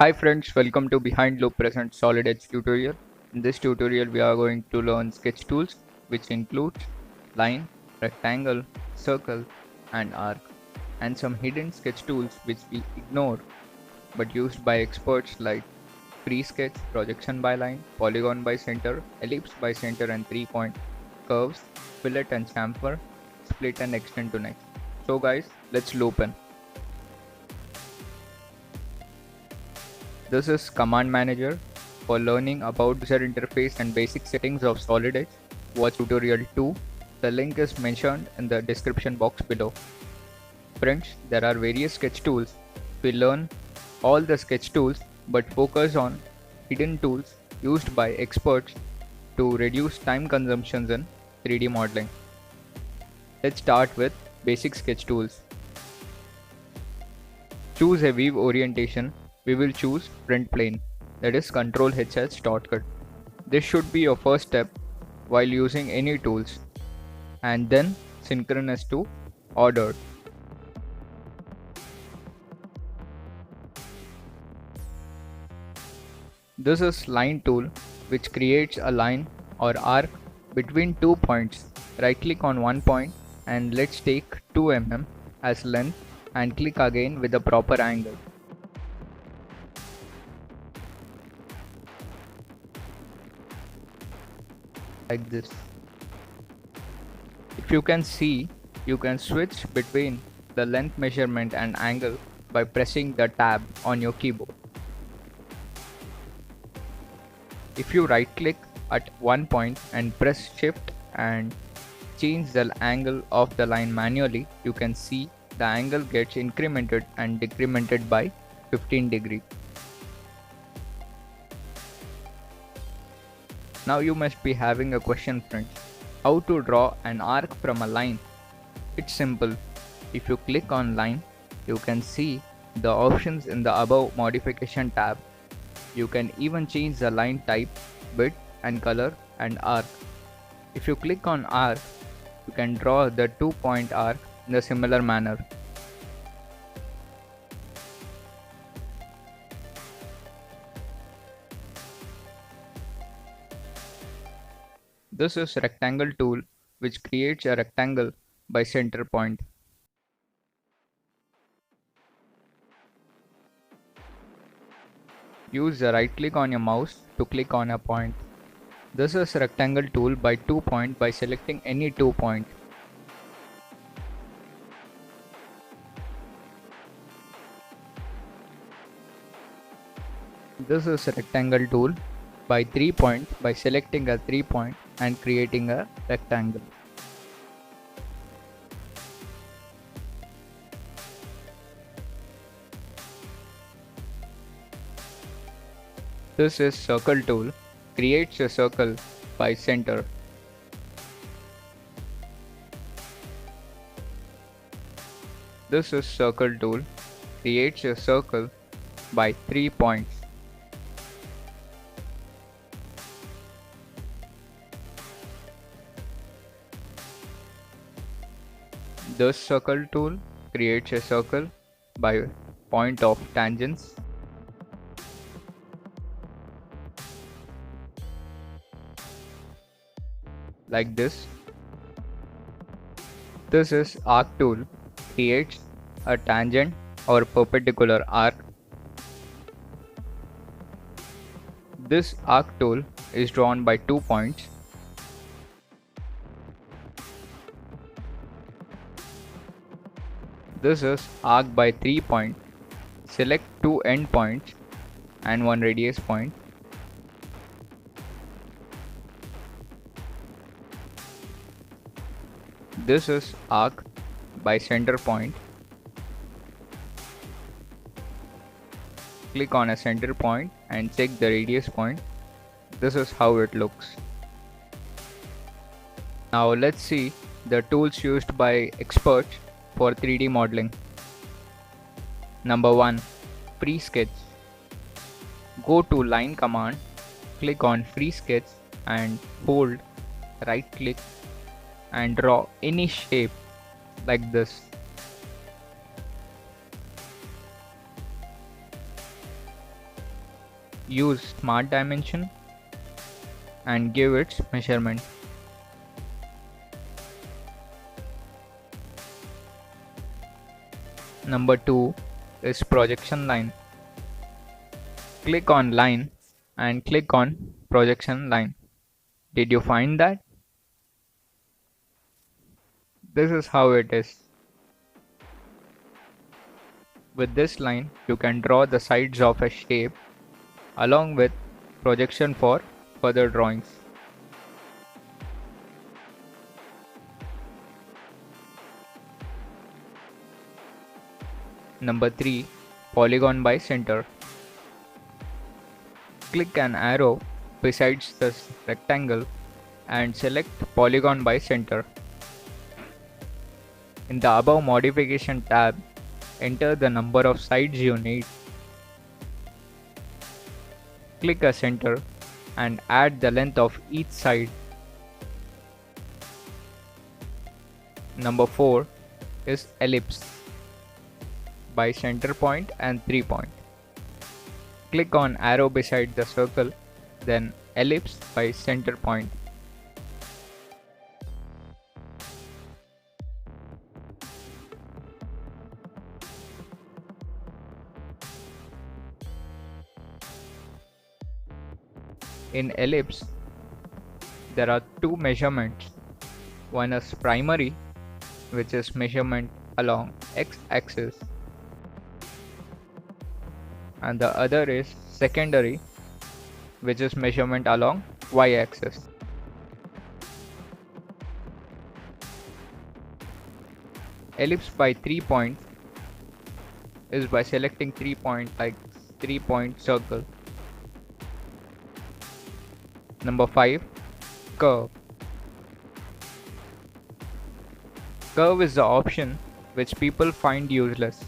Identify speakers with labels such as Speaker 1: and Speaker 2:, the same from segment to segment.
Speaker 1: Hi friends, welcome to Behind Loop Present Solid Edge tutorial. In this tutorial we are going to learn sketch tools which includes line, rectangle, circle and arc, and some hidden sketch tools which we ignore but used by experts like free sketch, projection by line, polygon by center, ellipse by center and 3-point, curves, fillet and chamfer, split and extend to next. So guys, let's loop in. This is Command Manager. For learning about user interface and basic settings of Solid Edge, watch tutorial 2. The link is mentioned in the description box below. Friends, there are various sketch tools. We learn all the sketch tools but focus on hidden tools used by experts to reduce time consumptions in 3D modeling. Let's start with basic sketch tools. Choose a view orientation. We will choose front plane, that is Ctrl H as shortcut. This should be your first step while using any tools, and then synchronous to ordered. This is line tool which creates a line or arc between 2 points. Right click on one point and let's take 2 mm as length and click again with the proper angle. Like this. If you can see, you can switch between the length measurement and angle by pressing the tab on your keyboard. If you right click at one point and press shift and change the angle of the line manually, you can see the angle gets incremented and decremented by 15 degrees. Now you must be having a question, friends. How to draw an arc from a line? It's simple. If you click on line, you can see the options in the above modification tab. You can even change the line type, width and color and arc. If you click on arc, you can draw the 2-point arc in a similar manner. This is rectangle tool which creates a rectangle by center point. Use the right click on your mouse to click on a point. This is rectangle tool by 2 point by selecting any 2 point. This is rectangle tool by 3 point by selecting a 3 point and creating a rectangle. This is circle tool, creates a circle by center. This is circle tool, creates a circle by 3 points. This circle tool creates a circle by point of tangents. Like this. This is arc tool, creates a tangent or perpendicular arc. This arc tool is drawn by 2 points. This is arc by 3 points. Select 2 end points and 1 radius point. This is arc by center point. Click on a center point and check the radius point. This is how it looks. Now let's see the tools used by experts for 3D modeling. Number 1. Free sketch. Go to line command, click on free sketch and hold right click and draw any shape like this. use smart dimension and give its measurement. Number 2 is projection line. Click on line and click on projection line. Did you find that? This is how it is. With this line, you can draw the sides of a shape along with projection for further drawings. Number 3. Polygon by center. Click an arrow besides the rectangle and select Polygon by center. In the above modification tab, enter the number of sides you need. Click a center and add the length of each side. Number 4 is ellipse by center point and 3 point. Click on arrow beside the circle, then ellipse by center point. In ellipse, there are two measurements. One is primary, which is measurement along x-axis, and the other is secondary, which is measurement along y-axis. Ellipse by 3 point is by selecting 3 point like 3 point circle. Number 5. Curve. Curve is the option which people find useless,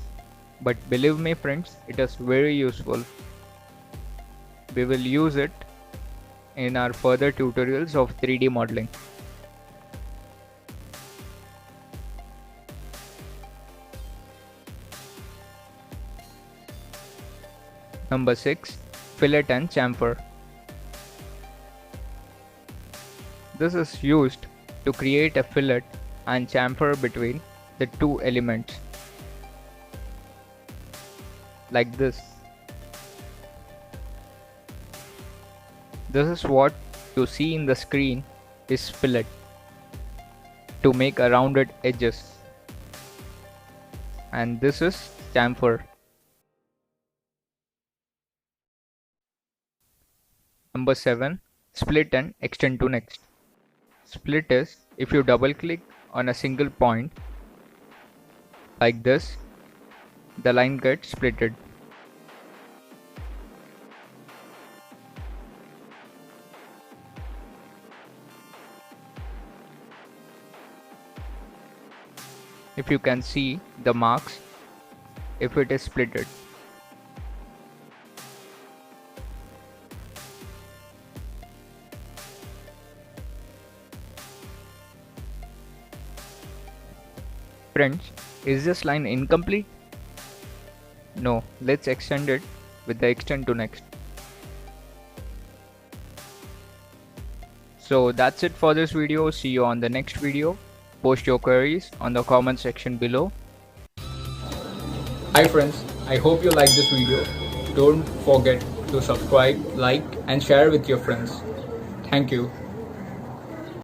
Speaker 1: but believe me friends, it is very useful. We will use it in our further tutorials of 3D modeling. Number 6. Fillet and chamfer. This is used to create a fillet and chamfer between the two elements, like this. This is what you see in the screen is fillet, to make a rounded edges, and this is chamfer. Number 7. Split and extend to next. Split is if you double click on a single point like this, the line gets splitted. If you can see the marks if it is splitted. Friends, is this line incomplete? No, let's extend it with the extend to next. So that's it for this video. See you on the next video. Post your queries on the comment section below. Hi friends, I hope you liked this video. Don't forget to subscribe, like and share with your friends. Thank you.